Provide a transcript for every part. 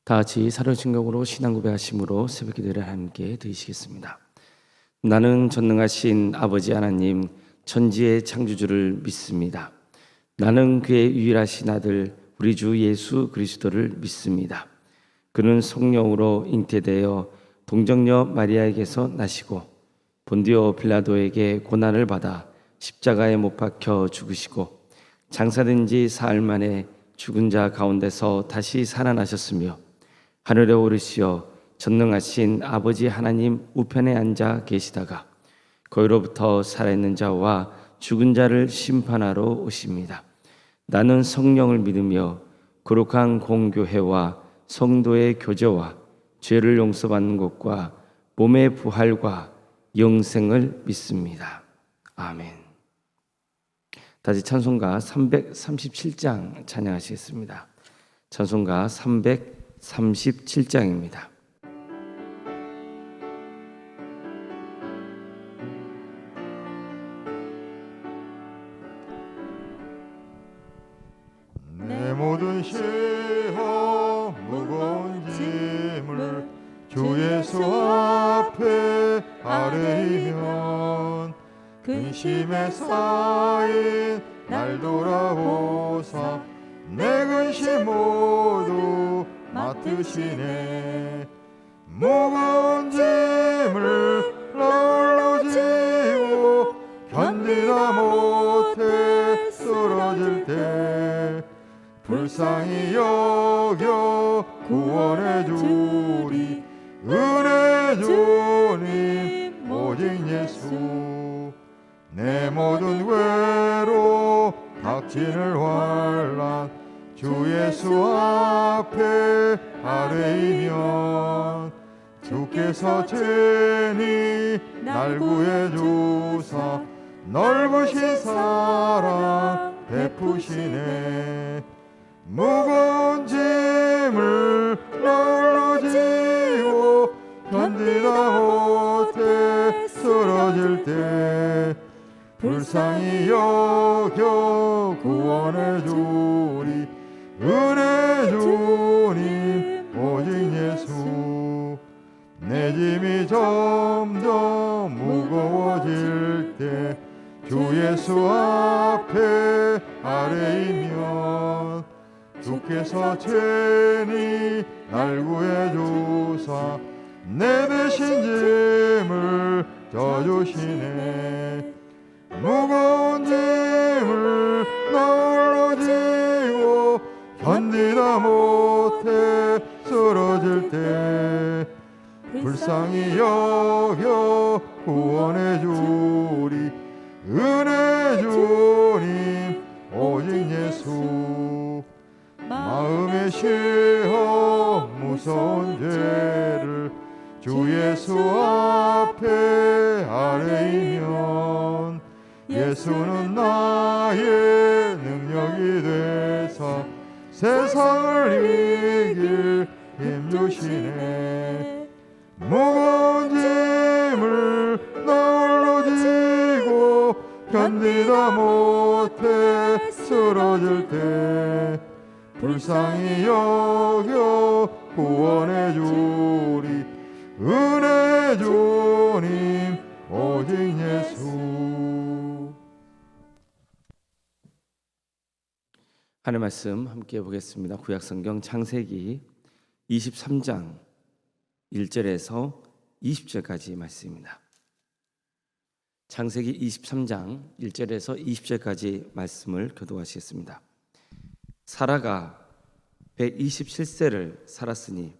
다 같이 사도신경으로 신앙 고백하심으로 새벽 기도를 함께 드리시겠습니다. 나는 전능하신 아버지 하나님 천지의 창조주를 믿습니다. 나는 그의 유일하신 아들 우리 주 예수 그리스도를 믿습니다. 그는 성령으로 잉태되어 동정녀 마리아에게서 나시고 본디오 빌라도에게 고난을 받아 십자가에 못 박혀 죽으시고 장사된 지 사흘 만에 죽은 자 가운데서 다시 살아나셨으며 하늘에 오르시어 전능하신 아버지 하나님 우편에 앉아 계시다가 거기로부터 살아있는 자와 죽은 자를 심판하러 오십니다. 나는 성령을 믿으며 거룩한 공교회와 성도의 교제와 죄를 용서받는 것과 몸의 부활과 영생을 믿습니다. 아멘. 다시 찬송가 337장 찬양하시겠습니다. 찬송가 337장입니다. 내 모든 시험 무거운 짐을 주 예수 앞에 아뢰이면 근심에 쌓인 날 돌아보사 내 근심 모두 맡으시네. 무거운 짐을 홀로 지고 견디다 못해 쓰러질 때 불쌍히 여겨 구원해 주리 은혜 주님 오직 예수. 내 모든 외로 닥치는 환난 주 예수 앞에 아뢰이면 주께서 친히 날 구해 주사 넓으신 사랑 베푸시네. 무거운 짐을 홀로 지고 견디다 못해 쓰러질 때 불쌍히 여겨 구원해 주리 은혜 주님 오직 예수. 내 짐이 점점 무거워질 때 주 예수 앞에 아뢰이면 주께서 친히 날 구해 주사 내 대신 짐을 져주시네. 무거운 짐을 홀로 지고 견디다 못해 쓰러질 때 불쌍히 여겨 구원해 주리 은혜 주님 오직 예수. 마음의 시험 무서운 죄를 주 예수 앞에 아뢰이면 예수는 나의 능력이 되사 세상을 이길 힘 주시네. 무거운 짐을 홀로 지고 견디다 못해 쓰러질 때 불쌍히 여겨 구원해 주리 은혜 주님 오직 예수. 하나님 말씀 함께 보겠습니다. 구약성경 창세기 23장 1절에서 20절까지 말씀입니다. 창세기 23장 1절에서 20절까지 말씀을 교독하시겠습니다. 사라가 127세를 살았으니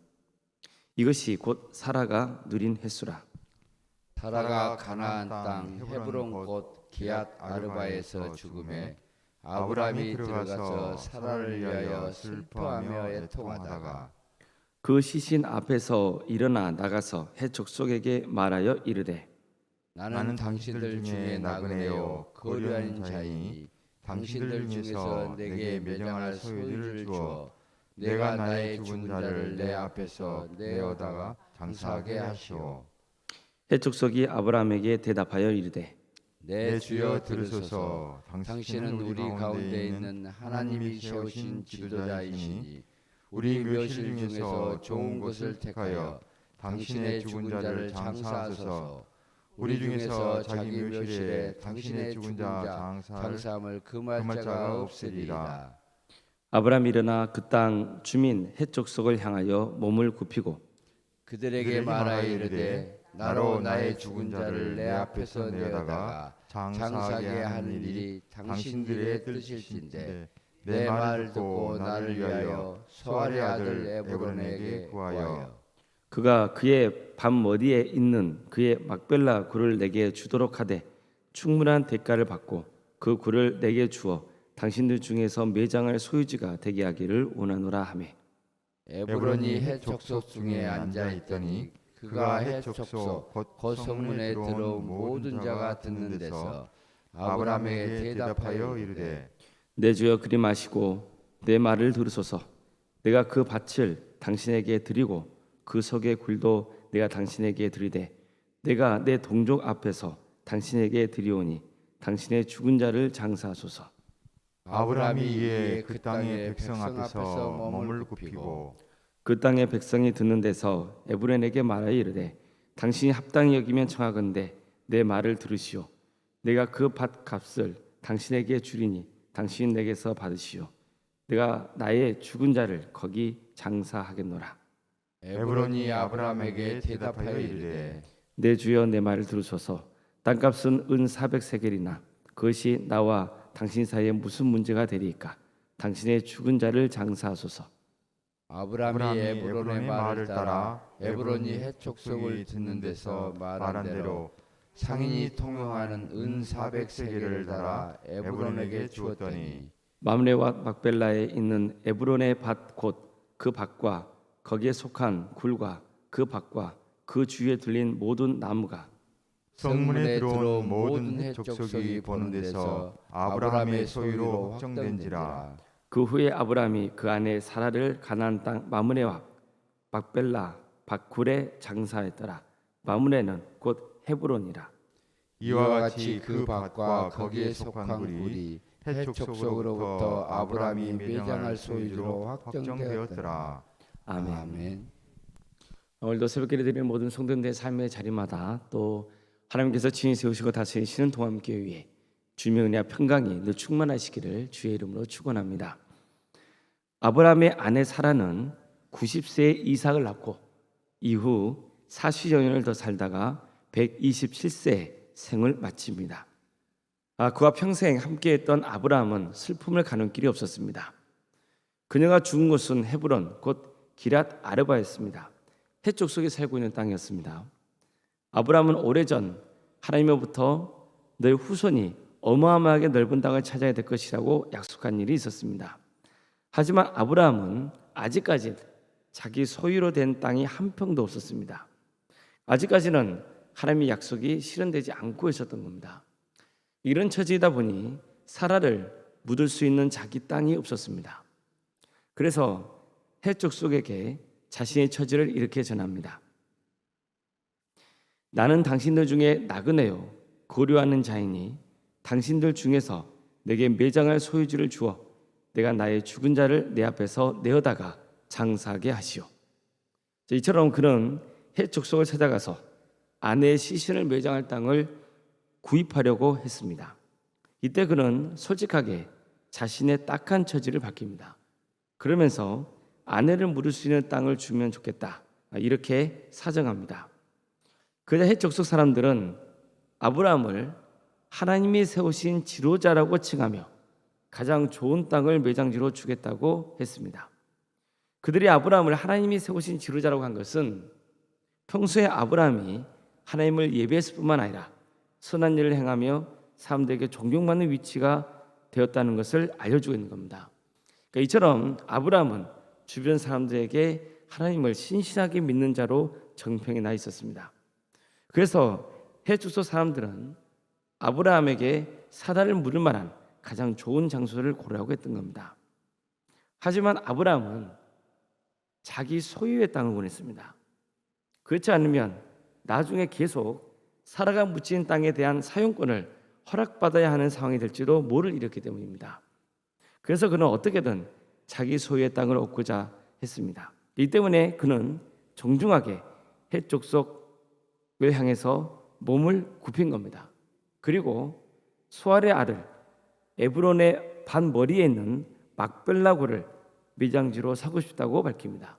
이것이 곧 사라가 누린 횟수라. 사라가 가나안 땅 헤브론 곧 기앗 아르바에서 죽음에 아브라함이 들어가서 사라를 위하여 슬퍼하며 애통하다가 그 시신 앞에서 일어나 나가서 해 족속에게 말하여 이르되 나는 당신들 중에 나그네요 거류한 자이니 당신들 중에서 내게 매장할 소유를 주어 내가 나의 죽은 자를 내 앞에서 내어다가 장사하게 하시오. 해 족속이 아브라함에게 대답하여 이르되 내 주여 들으소서. 당신은 우리 가운데 있는 하나님이 세우신 지도자이시니 우리 묘실 중에서 좋은 것을 택하여 당신의 죽은 자를 장사하소서. 우리 중에서 자기 묘실에 당신의 죽은 자 장사함을 금할 자가 없으리라. 아브라함이 일어나 그 땅 주민 헷 족속을 향하여 몸을 굽히고 그들에게 말하여 이르되 나로 나의 죽은 자를 내 앞에서 내어다가 장사하게 하는 일이 당신들의 뜻일진데 내 말을 듣고 나를 위하여 소알의 아들 에브론에게 구하여 그가 그의 밤머리에 있는 그의 막벨라 굴을 내게 주도록 하되 충분한 대가를 받고 그 굴을 내게 주어 당신들 중에서 매장할 소유지가 되게 하기를 원하노라 하며 에브론이 헷 족속 중에 앉아 있더니 그가 헷 족속 곧 성문에 들어온 모든 자가 듣는 데서 아브라함에게 대답하여 이르되 내 주여 그리 마시고 내 말을 들으소서. 내가 그 밭을 당신에게 드리고 그 석의 굴도 내가 당신에게 드리되 내가 내 동족 앞에서 당신에게 드리오니 당신의 죽은 자를 장사하소서. 아브라함이 이에 그 땅의 백성 앞에서 몸을 굽히고 그 땅의 백성이 듣는 데서 에브론에게 말하여 이르되 당신이 합당히 여기면 청하건대 내 말을 들으시오. 내가 그 밭 값을 당신에게 주리니 당신 내게서 받으시오. 내가 나의 죽은 자를 거기 장사하겠노라. 에브론이 아브라함에게 대답하여 이르되 내 주여 내 말을 들으소서. 땅값은 은 400세겔이나 그것이 나와 당신 사이에 무슨 문제가 되리이까? 당신의 죽은 자를 장사하소서. 아브라함이 에브론의 말을 따라 에브론이 헷 족속을 듣는 데서 말한 대로 상인이 통용하는 은 400세겔을 달아 에브론에게 주었더니 mamre와 막벨라에 있는 에브론의 밭 곧 그 밭과 거기에 속한 굴과 그 밭과 그 주위에 둘린 모든 나무가 성문에 들어온 모든 헷 족속이 보는 데서 아브라함의 소유로 확정된지라. 그 후에 아브라함이 그 안에 사라를 가나안 땅 마므네와 막벨라 밭굴에 장사했더라. 마므네는 곧 헤브론이라. 이와 같이 그 밭과 거기에 속한 굴이 헷 족속으로부터 아브라함이 매장할 소유로 확정되었더라. 아멘. 아멘. 오늘도 새벽기를 드리는 모든 성도님들의 삶의 자리마다 또 하나님께서 친히 세우시고 다스리시는 동암교회에 주님의 은혜와 평강이 늘 충만하시기를 주의 이름으로 축원합니다. 아브라함의 아내 사라는 90세에 이삭을 낳고 이후 40여 년을 더 살다가 127세에 생을 마칩니다. 그와 평생 함께했던 아브라함은 슬픔을 가는 길이 없었습니다. 그녀가 죽은 곳은 헤브론 곧 기랏 아르바였습니다. 해쪽 속에 살고 있는 땅이었습니다. 아브라함은 오래전 하나님으로부터 너의 후손이 어마어마하게 넓은 땅을 찾아야 될 것이라고 약속한 일이 있었습니다. 하지만 아브라함은 아직까지 자기 소유로 된 땅이 한 평도 없었습니다. 아직까지는 하나님의 약속이 실현되지 않고 있었던 겁니다. 이런 처지이다 보니 사라를 묻을 수 있는 자기 땅이 없었습니다. 그래서 해쪽 속에게 자신의 처지를 이렇게 전합니다. 나는 당신들 중에 나그네요 고려하는 자이니 당신들 중에서 내게 매장할 소유지를 주어 내가 나의 죽은 자를 내 앞에서 내어다가 장사하게 하시오. 이처럼 그는 헷 족속을 찾아가서 아내의 시신을 매장할 땅을 구입하려고 했습니다. 이때 그는 솔직하게 자신의 딱한 처지를 밝힙니다. 그러면서 아내를 물을 수 있는 땅을 주면 좋겠다 이렇게 사정합니다. 그러자 헷 족속 사람들은 아브라함을 하나님이 세우신 지도자라고 칭하며 가장 좋은 땅을 매장지로 주겠다고 했습니다. 그들이 아브라함을 하나님이 세우신 지도자라고 한 것은 평소에 아브라함이 하나님을 예배했을 뿐만 아니라 선한 일을 행하며 사람들에게 존경받는 위치가 되었다는 것을 알려주고 있는 겁니다. 그러니까 이처럼 아브라함은 주변 사람들에게 하나님을 신실하게 믿는 자로 정평이 나 있었습니다. 그래서 헷 족속 사람들은 아브라함에게 사다를 물을 만한 가장 좋은 장소를 고르라고 했던 겁니다. 하지만 아브라함은 자기 소유의 땅을 원했습니다. 그렇지 않으면 나중에 계속 사라가 묻힌 땅에 대한 사용권을 허락받아야 하는 상황이 될지도 모를 일이었기 때문입니다. 그래서 그는 어떻게든 자기 소유의 땅을 얻고자 했습니다. 이 때문에 그는 정중하게 헷 족속을 향해서 몸을 굽힌 겁니다. 그리고 수알의 아들 에브론의 반머리에 있는 막벨라 굴을 매장지로 사고 싶다고 밝힙니다.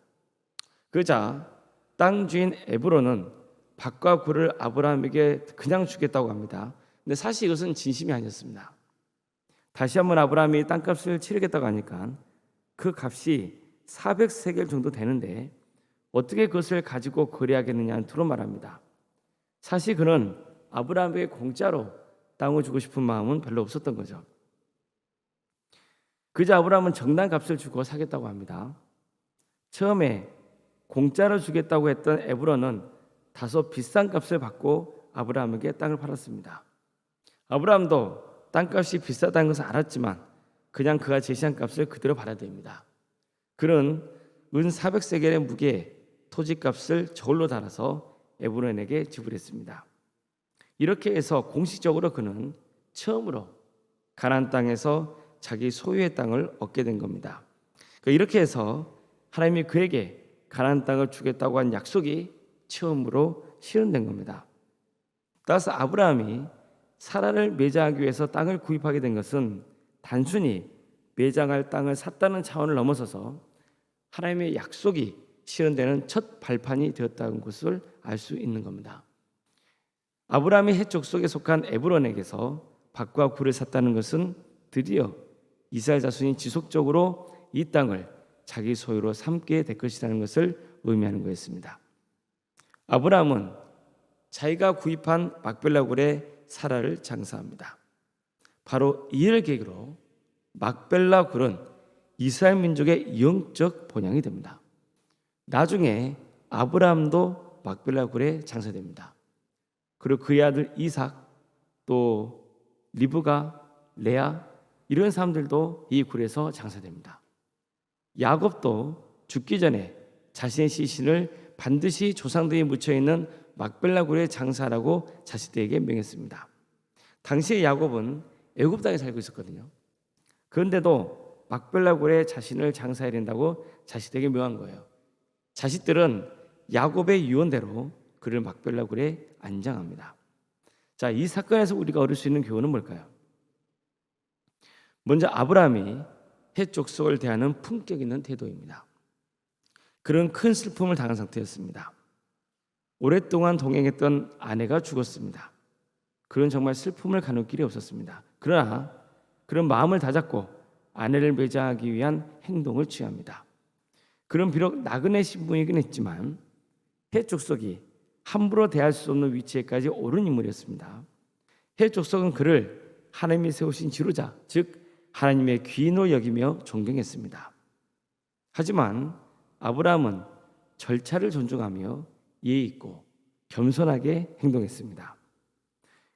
그러자 땅 주인 에브론은 밭과 굴을 아브라함에게 그냥 주겠다고 합니다. 근데 사실 이것은 진심이 아니었습니다. 다시 한번 아브라함이 땅값을 치르겠다고 하니까 그 값이 400세겔 정도 되는데 어떻게 그것을 가지고 거래하겠느냐는 투로 말합니다. 사실 그는 아브라함에게 공짜로 땅을 주고 싶은 마음은 별로 없었던 거죠. 그저 아브라함은 정당 값을 주고 사겠다고 합니다. 처음에 공짜로 주겠다고 했던 에브론은 다소 비싼 값을 받고 아브라함에게 땅을 팔았습니다. 아브라함도 땅값이 비싸다는 것을 알았지만 그냥 그가 제시한 값을 그대로 받아들입니다. 그는 은 400세겔의 무게의 토지값을 저울로 달아서 에브론에게 지불했습니다. 이렇게 해서 공식적으로 그는 처음으로 가나안 땅에서 자기 소유의 땅을 얻게 된 겁니다. 이렇게 해서 하나님이 그에게 가나안 땅을 주겠다고 한 약속이 처음으로 실현된 겁니다. 따라서 아브라함이 사라를 매장하기 위해서 땅을 구입하게 된 것은 단순히 매장할 땅을 샀다는 차원을 넘어서서 하나님의 약속이 실현되는 첫 발판이 되었다는 것을 알 수 있는 겁니다. 아브라함이 헷 족속에 속한 에브론에게서 밭과 굴을 샀다는 것은 드디어 이스라엘 자손이 지속적으로 이 땅을 자기 소유로 삼게 될 것이라는 것을 의미하는 것이었습니다. 아브라함은 자기가 구입한 막벨라 굴에 사라를 장사합니다. 바로 이 일을 계기로 막벨라 굴은 이스라엘 민족의 영적 본향이 됩니다. 나중에 아브라함도 막벨라 굴에 장사됩니다. 그리고 그의 아들 이삭, 또 리브가, 레아 이런 사람들도 이 굴에서 장사됩니다. 야곱도 죽기 전에 자신의 시신을 반드시 조상들이 묻혀있는 막벨라 굴에 장사하라고 자식들에게 명했습니다. 당시에 야곱은 애굽 땅에 살고 있었거든요. 그런데도 막벨라 굴에 자신을 장사해야 된다고 자식들에게 명한 거예요. 자식들은 야곱의 유언대로 그를 막벨라 굴에 안장합니다. 자, 이 사건에서 우리가 얻을 수 있는 교훈은 뭘까요? 먼저 아브라함이 헷 족속을 대하는 품격 있는 태도입니다. 그런 큰 슬픔을 당한 상태였습니다. 오랫동안 동행했던 아내가 죽었습니다. 그는 정말 슬픔을 가눌 길이 없었습니다. 그러나 그런 마음을 다잡고 아내를 매장하기 위한 행동을 취합니다. 그는 비록 나그네 신분이긴 했지만 헷 족속이 함부로 대할 수 없는 위치에까지 오른 인물이었습니다. 헷 족속은 그를 하나님이 세우신 지도자, 즉 하나님의 귀인으로 여기며 존경했습니다. 하지만 아브라함은 절차를 존중하며 예의 있고 겸손하게 행동했습니다.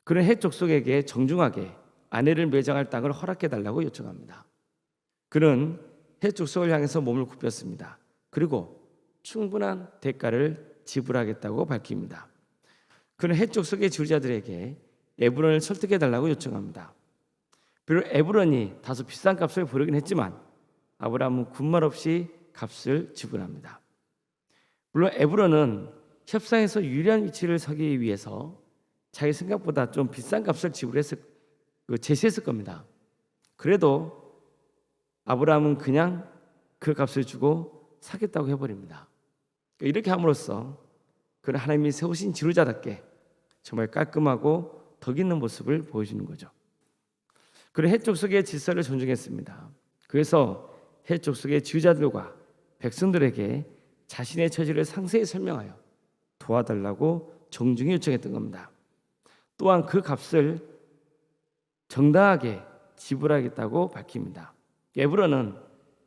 그는 헷 족속에게 정중하게 아내를 매장할 땅을 허락해달라고 요청합니다. 그는 헷 족속을 향해서 몸을 굽혔습니다. 그리고 충분한 대가를 지불하겠다고 밝힙니다. 그는 헷 족속의 지도자들에게 에브론을 설득해달라고 요청합니다. 비록 에브론이 다소 비싼 값을 부르긴 했지만 아브라함은 군말 없이 값을 지불합니다. 물론 에브론은 협상에서 유리한 위치를 서기 위해서 자기 생각보다 좀 비싼 값을 제시했을 겁니다. 그래도 아브라함은 그냥 그 값을 주고 사겠다고 해버립니다. 이렇게 함으로써 그는 하나님이 세우신 지도자답게 정말 깔끔하고 덕 있는 모습을 보여주는 거죠. 그는 헷 족속의 질서를 존중했습니다. 그래서 헷 족속의 지도자들과 백성들에게 자신의 처지를 상세히 설명하여 도와달라고 정중히 요청했던 겁니다. 또한 그 값을 정당하게 지불하겠다고 밝힙니다. 에브론은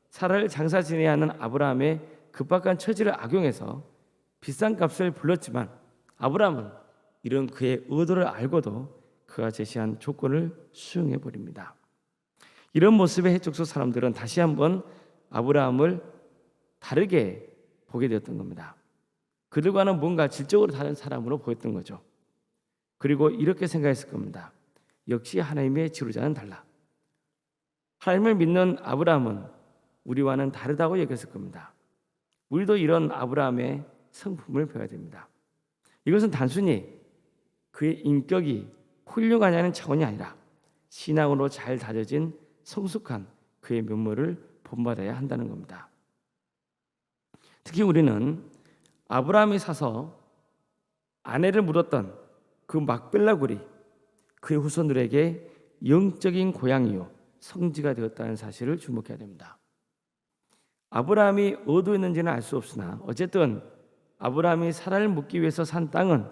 사라를 장사 지내야 하는 아브라함의 급박한 처지를 악용해서 비싼 값을 불렀지만 아브라함은 이런 그의 의도를 알고도 그가 제시한 조건을 수용해 버립니다. 이런 모습의 헷 족속 사람들은 다시 한번 아브라함을 다르게 보게 되었던 겁니다. 그들과는 뭔가 질적으로 다른 사람으로 보였던 거죠. 그리고 이렇게 생각했을 겁니다. 역시 하나님의 지도자는 달라. 하나님을 믿는 아브라함은 우리와는 다르다고 여겼을 겁니다. 우리도 이런 아브라함의 성품을 배워야 됩니다. 이것은 단순히 그의 인격이 훌륭하냐는 차원이 아니라 신앙으로 잘 다져진 성숙한 그의 면모를 본받아야 한다는 겁니다. 특히 우리는 아브라함이 사서 아내를 물었던 그 막벨라 굴이 그의 후손들에게 영적인 고향이요 성지가 되었다는 사실을 주목해야 됩니다. 아브라함이 어디였는지는 알 수 없으나 어쨌든 아브라함이 사라를 묻기 위해서 산 땅은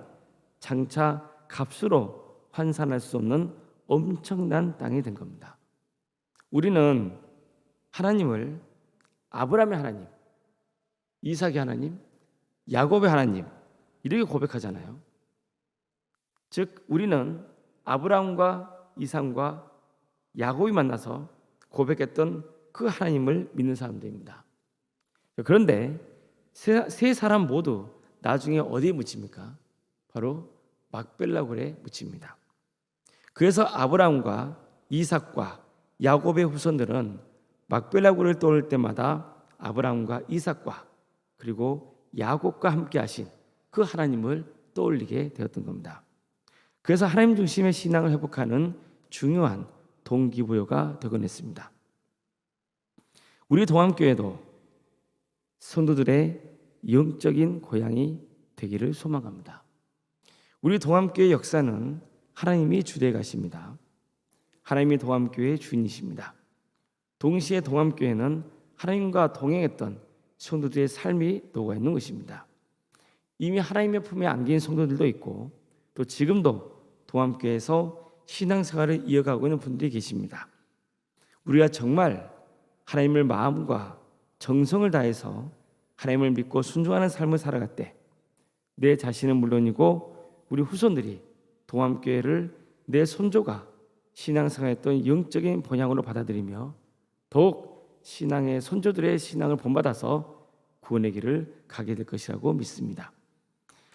장차 값으로 환산할 수 없는 엄청난 땅이 된 겁니다. 우리는 하나님을 아브라함의 하나님, 이삭의 하나님, 야곱의 하나님 이렇게 고백하잖아요. 즉 우리는 아브라함과 이삭과 야곱이 만나서 고백했던 그 하나님을 믿는 사람들입니다. 그런데 세 사람 모두 나중에 어디에 묻힙니까? 바로 막벨라굴에 묻힙니다. 그래서 아브라함과 이삭과 야곱의 후손들은 막벨라굴을 떠올 때마다 아브라함과 이삭과 그리고 야곱과 함께 하신 그 하나님을 떠올리게 되었던 겁니다. 그래서 하나님 중심의 신앙을 회복하는 중요한 동기부여가 되곤 했습니다. 우리 동암교회도 성도들의 영적인 고향이 되기를 소망합니다. 우리 동암교회 역사는 하나님이 주도해 가십니다. 하나님이 동암교회의 주인이십니다. 동시에 동암교회는 하나님과 동행했던 성도들의 삶이 녹아 있는 것입니다. 이미 하나님의 품에 안긴 성도들도 있고 또 지금도 동암교회에서 신앙생활을 이어가고 있는 분들이 계십니다. 우리가 정말 하나님을 마음과 정성을 다해서 하나님을 믿고 순종하는 삶을 살아갈 때 내 자신은 물론이고 우리 후손들이 동암교회를 내 손조가 신앙생활했던 영적인 본향으로 받아들이며 더욱 신앙의 손조들의 신앙을 본받아서 구원의 길을 가게 될 것이라고 믿습니다.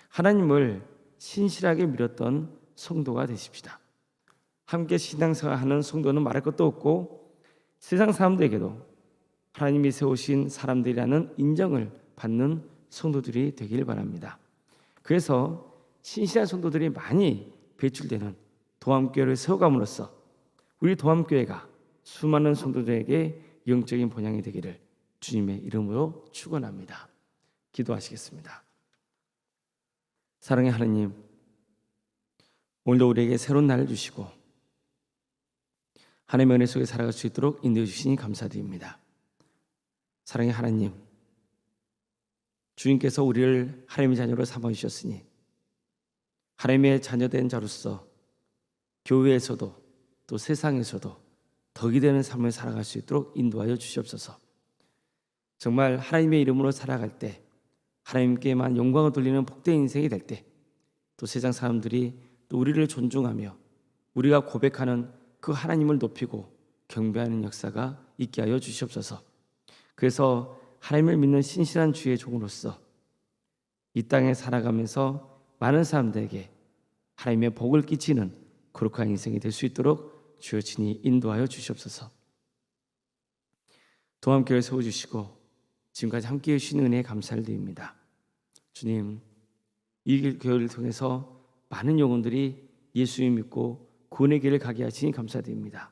하나님을 신실하게 믿었던 성도가 되십시다. 함께 신앙생활하는 성도는 말할 것도 없고 세상 사람들에게도 하나님이 세우신 사람들이라는 인정을 받는 성도들이 되길 바랍니다. 그래서 신실한 성도들이 많이 배출되는 동암교회를 세워감으로써 우리 동암교회가 수많은 성도들에게 영적인 본향이 되기를 주님의 이름으로 축원합니다. 기도하시겠습니다. 사랑의 하나님, 오늘도 우리에게 새로운 날을 주시고 하나님의 은혜 속에 살아갈 수 있도록 인도해 주시니 감사드립니다. 사랑의 하나님, 주님께서 우리를 하나님의 자녀로 삼아주셨으니 하나님의 자녀된 자로서 교회에서도 또 세상에서도 덕이 되는 삶을 살아갈 수 있도록 인도하여 주시옵소서. 정말 하나님의 이름으로 살아갈 때 하나님께만 영광을 돌리는 복된 인생이 될 때 또 세상 사람들이 또 우리를 존중하며 우리가 고백하는 그 하나님을 높이고 경배하는 역사가 있게 하여 주시옵소서. 그래서 하나님을 믿는 신실한 주의 종으로서 이 땅에 살아가면서 많은 사람들에게 하나님의 복을 끼치는 거룩한 인생이 될 수 있도록 주여 친히 인도하여 주시옵소서. 동암교회를 세워주시고 지금까지 함께해 주신 은혜에 감사를 드립니다. 주님, 이 교회를 통해서 많은 영혼들이 예수님 믿고 구원의 길을 가게 하시니 감사드립니다.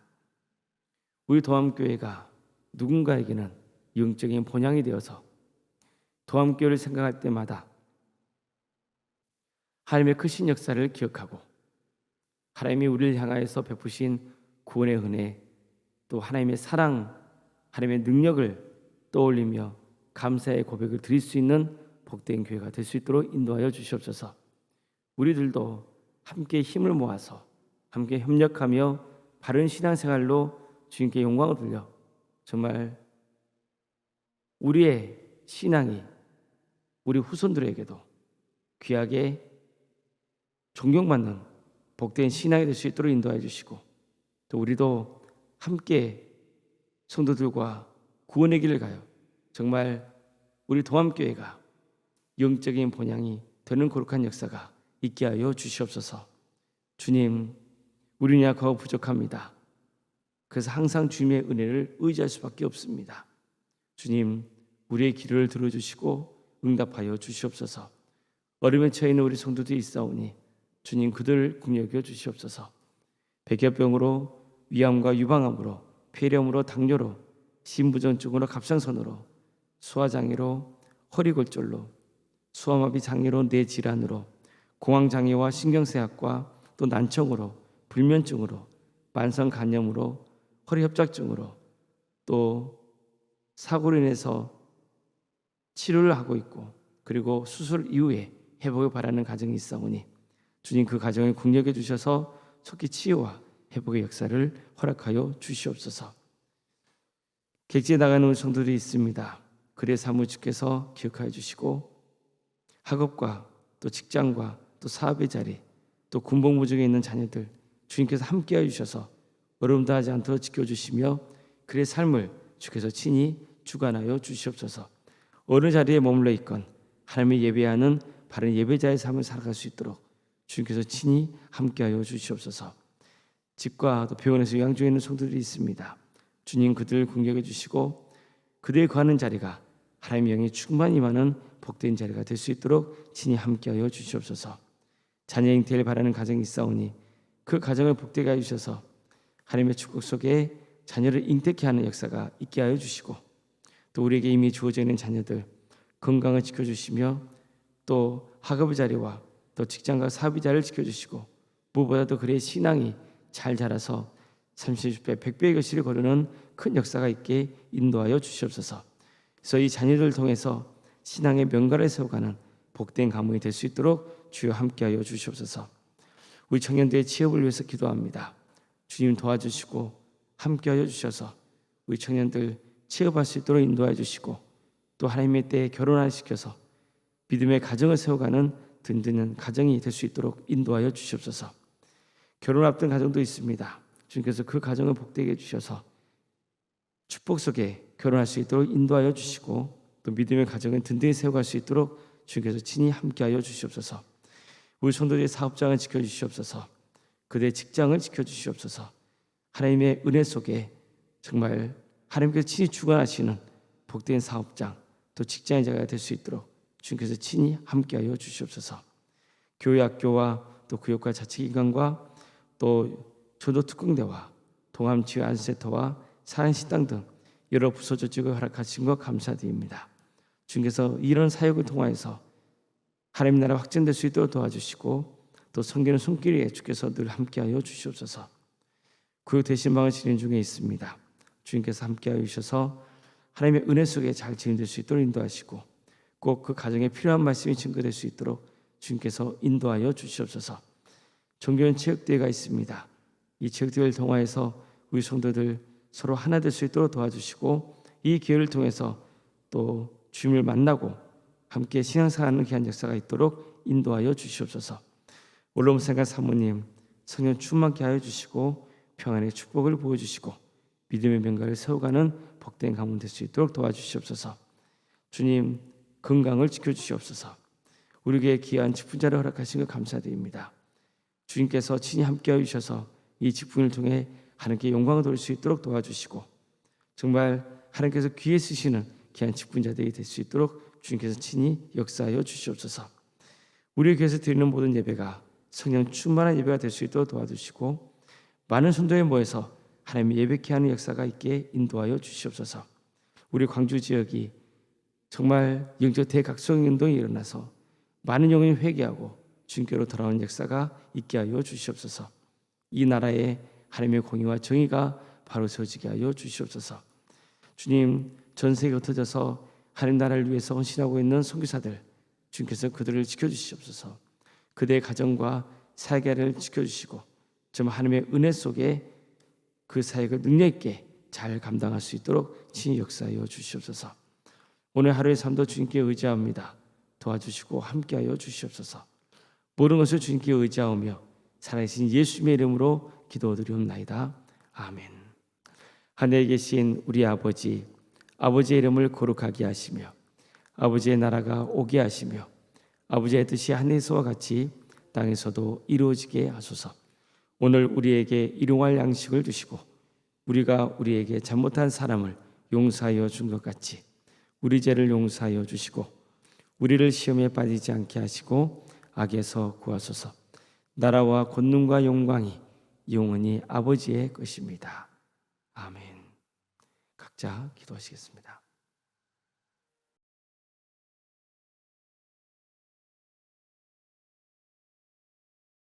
우리 동암교회가 누군가에게는 영적인 본향이 되어서 동암교회를 생각할 때마다 하나님의 크신 역사를 기억하고 하나님이 우리를 향하여서 베푸신 구원의 은혜 또 하나님의 사랑, 하나님의 능력을 떠올리며 감사의 고백을 드릴 수 있는 복된 교회가 될 수 있도록 인도하여 주시옵소서. 우리들도 함께 힘을 모아서 함께 협력하며 바른 신앙생활로 주님께 영광을 돌려 정말 우리의 신앙이 우리 후손들에게도 귀하게 존경받는 복된 신앙이 될 수 있도록 인도해 주시고 또 우리도 함께 성도들과 구원의 길을 가요 정말 우리 동암교회가 영적인 본향이 되는 거룩한 역사가 있게 하여 주시옵소서. 주님, 우리는 약하고 부족합니다. 그래서 항상 주님의 은혜를 의지할 수밖에 없습니다. 주님, 우리의 기도를 들어주시고 응답하여 주시옵소서. 어려움에 처해 있는 우리 성도들이 있사오니 주님 그들을 긍휼히 주시옵소서. 백혈병으로, 위암과 유방암으로, 폐렴으로, 당뇨로, 심부전증으로, 갑상선으로, 소화장애로, 허리골절로, 소아마비 장애로, 뇌질환으로, 공황장애와 신경쇠약과 또 난청으로, 불면증으로, 만성간염으로, 허리협착증으로, 또 사고로 인해서 치료를 하고 있고 그리고 수술 이후에 회복을 바라는 가정이 있사오니 주님 그 가정을 긍휼히 주셔서 속히 치유와 회복의 역사를 허락하여 주시옵소서. 객지에 나가는 우리 성도들이 있습니다. 그의 삶을 주께서 기억하여 주시고 학업과 또 직장과 또 사업의 자리 또 군복무 중에 있는 자녀들 주님께서 함께하여 주셔서 어려움도 하지 않도록 지켜주시며 그의 삶을 주께서 친히 주관하여 주시옵소서. 어느 자리에 머물러 있건 하나님을 예배하는 바른 예배자의 삶을 살아갈 수 있도록 주님께서 친히 함께하여 주시옵소서. 집과 또 병원에서 요양 중에 있는 성도들이 있습니다. 주님 그들을 긍휼히 주시고 그들이 거하는 자리가 하나님의 영이 충만히 임하는 복된 자리가 될 수 있도록 친히 함께하여 주시옵소서. 자녀 잉태를 바라는 가정이 있사오니 그 가정을 복되게 하여 주셔서 하나님의 축복 속에 자녀를 잉태케 하는 역사가 있게 하여 주시고 또 우리에게 이미 주어져 있는 자녀들 건강을 지켜주시며 또 학업의 자리와 또 직장과 사업의 자리를 지켜주시고 무엇보다도 그의 신앙이 잘 자라서 30배, 100배의 것을 거르는 큰 역사가 있게 인도하여 주시옵소서. 그래서 이 자녀들을 통해서 신앙의 명가를 세워가는 복된 가문이 될 수 있도록 주여 함께하여 주시옵소서. 우리 청년들의 취업을 위해서 기도합니다. 주님 도와주시고 함께하여 주셔서 우리 청년들 취업할 수 있도록 인도하여 주시고 또 하나님의 때에 결혼을 시켜서 믿음의 가정을 세워가는 든든한 가정이 될 수 있도록 인도하여 주시옵소서. 결혼 앞둔 가정도 있습니다. 주님께서 그 가정을 복되게 해주셔서 축복 속에 결혼할 수 있도록 인도하여 주시고 또 믿음의 가정을 든든히 세워갈 수 있도록 주님께서 친히 함께하여 주시옵소서. 우리 성도들의 사업장을 지켜주시옵소서. 그들의 직장을 지켜주시옵소서. 하나님의 은혜 속에 정말 하나님께서 친히 주관하시는 복된 사업장 또 직장의 자가 될 수 있도록 주님께서 친히 함께하여 주시옵소서. 교회 학교와 또 구역과 자치기관과 또 전도특공대와 동암치유안센터와 사안식당 등 여러 부서 조직을 허락하신 것 감사드립니다. 주님께서 이런 사역을 통하여서 하나님 나라 확전될 수 있도록 도와주시고 또 섬기는 손길에 주께서 늘 함께하여 주시옵소서. 구역 대신방을 진행 중에 있습니다. 주님께서 함께하여 주셔서 하나님의 은혜 속에 잘 진행될 수 있도록 인도하시고 꼭 그 가정에 필요한 말씀이 증거될 수 있도록 주님께서 인도하여 주시옵소서. 종교연 체육대회가 있습니다. 이 체육대회를 통하여서 우리 성도들 서로 하나 될 수 있도록 도와주시고 이 기회를 통해서 또 주님을 만나고 함께 신앙생활하는 귀한 역사가 있도록 인도하여 주시옵소서. 올롬생활 사모님 성령 충만케 하여 주시고 평안의 축복을 보여주시고 믿음의 명가를 세워가는 복된 가문 될 수 있도록 도와주시옵소서. 주님 건강을 지켜주시옵소서. 우리에게 귀한 직분자를 허락하신 것 감사드립니다. 주님께서 친히 함께하여 주셔서 이 직분을 통해 하나님께 영광을 돌릴 수 있도록 도와주시고 정말 하나님께서 귀에 쓰시는 귀한 직분자들이 될 수 있도록 주님께서 친히 역사하여 주시옵소서. 우리 교회에서 드리는 모든 예배가 성령 충만한 예배가 될 수 있도록 도와주시고 많은 성도에 모여서 하나님의 예배케 하는 역사가 있게 인도하여 주시옵소서. 우리 광주 지역이 정말 영적 대각성 운동이 일어나서 많은 영혼이 회개하고 주님께로 돌아오는 역사가 있게 하여 주시옵소서. 이 나라에 하나님의 공의와 정의가 바로 서지게 하여 주시옵소서. 주님 전 세계에 흩어져서 하나님 나라를 위해서 헌신하고 있는 선교사들 주님께서 그들을 지켜주시옵소서. 그들의 가정과 사회를 지켜주시고 정말 하나님의 은혜 속에 그 사역을 능력 있게 잘 감당할 수 있도록 친히 역사하여 주시옵소서. 오늘 하루의 삶도 주님께 의지합니다. 도와주시고 함께하여 주시옵소서. 모든 것을 주님께 의지하오며 살아계신 예수님의 이름으로 기도드리옵나이다. 아멘. 하늘에 계신 우리 아버지, 아버지의 이름을 거룩하게 하시며 아버지의 나라가 오게 하시며 아버지의 뜻이 하늘에서와 같이 땅에서도 이루어지게 하소서. 오늘 우리에게 일용할 양식을 주시고 우리가 우리에게 잘못한 사람을 용서하여 준 것 같이 우리 죄를 용서하여 주시고 우리를 시험에 빠지지 않게 하시고 악에서 구하소서. 나라와 권능과 영광이 영원히 아버지의 것입니다. 아멘. 각자 기도하시겠습니다.